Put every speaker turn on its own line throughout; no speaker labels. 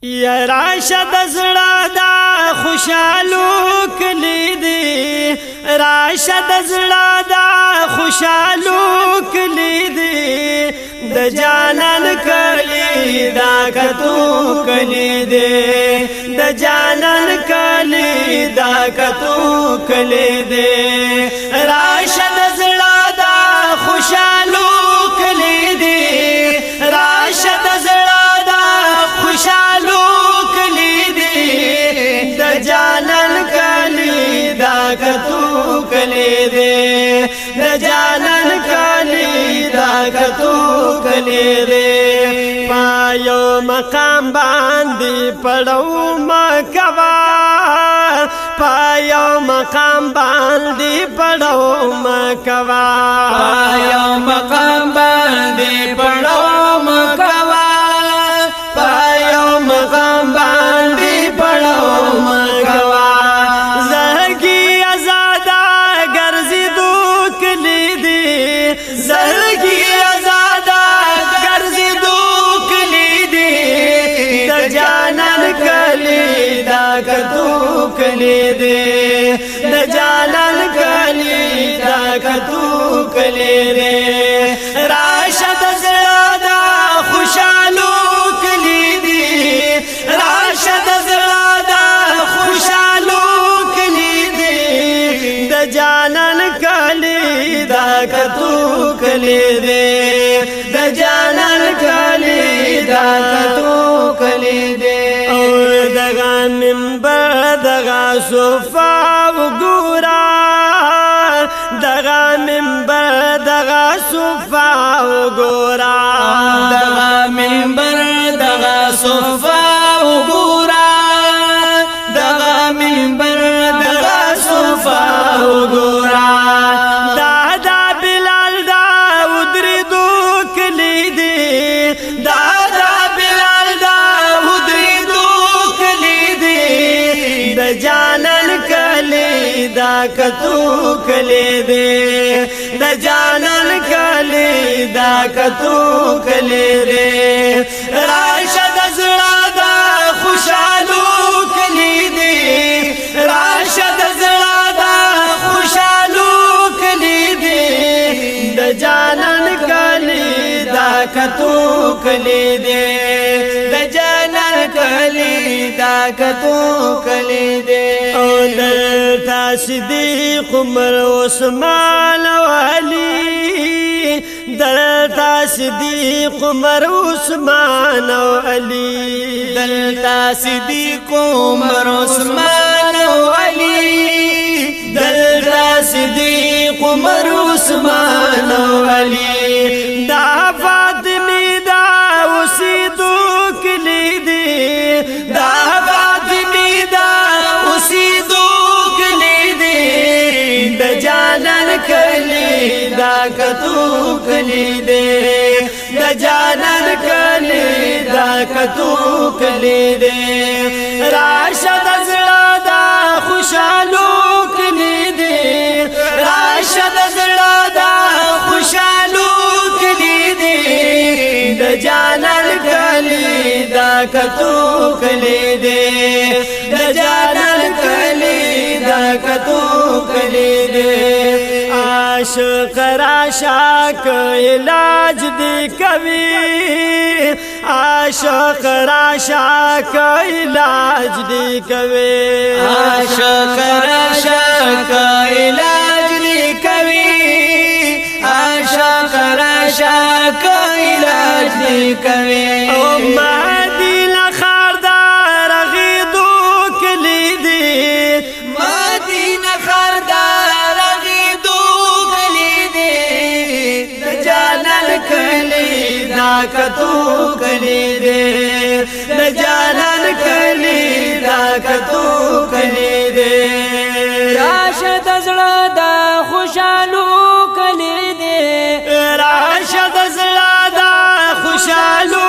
یا راشد زړه دا خوشالو کلی دی راشد زړه دا خوشالو کلی دی د جانان کلی دا کتو کلی دی د جانان کلی دا کتو کلی دی راشد زړه دا خوشالو کلی دی راشد زړه دا خوشالو کلی دی د جانان کلی دا کتو کلی دی د جانان کلی دا کتو کلی دی پایو مقام باندې پړو مکوا پایو مقام باندې پړو مکوا
پایو مقام باندې پړو مکوا پایو مقام باندې پړو مکوا
زړګي آزادا ګرځېدو کلی دی زړګي آزادا ګرځېدو کلی دی د جانان کلی دا کتو کلی دی د جانان کلی دا کتو کلی دی راشد زړه دا خوشالو کلی دی راشد زړه دا خوشالو کلی دی د جانان کلی دا کتو کلی دی د جانان کلی دا کتو کلی دی او دغه منبر دغه صفا وګورا دغه منبر دغه صفا وګورا
دغه منبر دغه صفا وګورا دغه منبر دغه صفا وګورا
دادا بلال دا ودریدو کلی دی دادا بلال دا ودریدو کلی دی د جانان کلی دا کتو کلی دی د جانان کلی دا کتو کلی دی راشد زړه دا خوشالو کلی دی راشد زړه دا خوشالو کلی دی د جانان کلی دا کتو کلی دی د جانان کلی دا کتو کلی دی او دلتا صدیق عمر عثمان علی دلتا صدیق عمر عثمان علی
دلتا صدیق عمر عثمان علی دلتا صدیق عمر عثمان علی
دا فاطمی دا اوسیدو کلی دی دا فاطمی دا اوسیدو کلی دی د جانان کلی دا کتو کلی دی د جانان کلی دا کتو کلی دی راشد زړه دا خوشالو کلی دی راشد زړه دا خوشالو کلی دی د جانان کلی دا کتو کلی دی د جانان کلی دا کتو کلی دی عاشق راشا که علاج دی کوي عاشق راشا که علاج دی کوي
عاشق راشا که علاج دی کوي عاشق راشا که علاج دی کوي
او مدینه خاردار غیدو کلی دی
مدینه خاردار غیدو کلی دی د جانان کلی دا کتو کلی دی د جانان کلی دا کتو کلی دی
راشد زړه دا خوشالو کلی دی راشد زړه دا خوشالو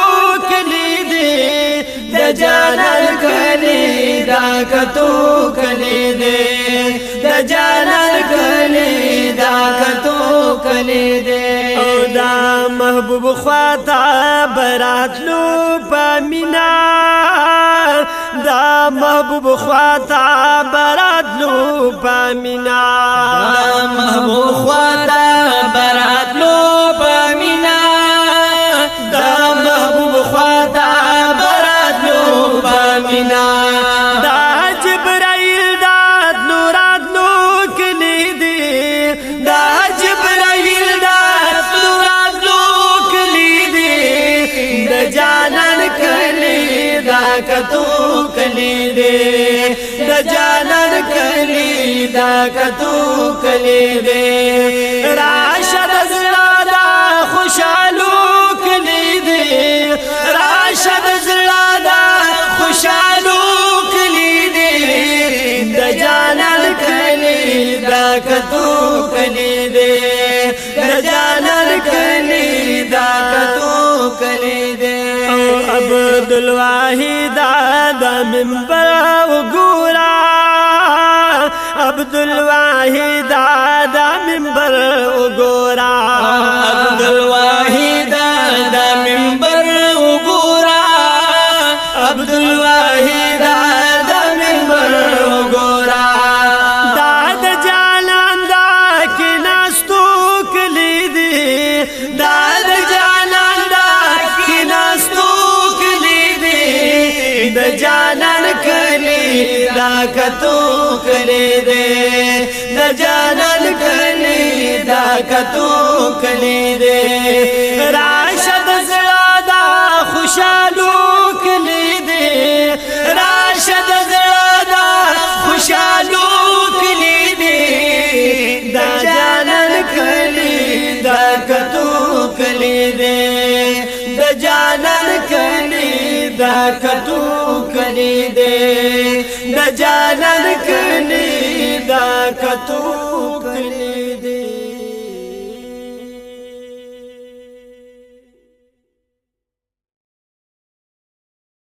کلی دی د جانان کلی دا کتو کلی دی د جانان کلی دا کتو کلی دی او دا محبوب خواتا براتلو پامینا محبوب خواتا براتلو پامینا
دا محبوب خواتا براتلو پامینا دا محبوب خواتا براتلو پامینا
دا جبرائیل داتلو راتلو کلی دی
دا جبرائیل داتلو راتلو کلی دی دا جانان کلی دا کتو کلی دی دا جانان کلی دا کتو کلی دی
راشد زړه دا خوشالو کلی دی
راشد زړه دا خوشالو کلی دی د جانان کلی دا کتو کلی دی د جانان کلی دا کتو کلی دی
عبد الواحد دا منبر وګورا عبد الواحد دا منبر وګورا
عبد الواحد دا منبر وګورا عبد الواحد دا منبر وګورا
دا د جانان دا کې ناستو کلی دی
دا د جانان دا کې ناستو کلی دی د جانان کلی دا کتو کلی دی د جانان کلی دا کتو کلی دی
راشد زړه دا خوشالو کلی دی
راشد زړه دا خوشالو کلی دی د جانان کلی دا کتو کلی دی د جانان کلی دا کتو کلی دی د جانان کلی دا کتو کلی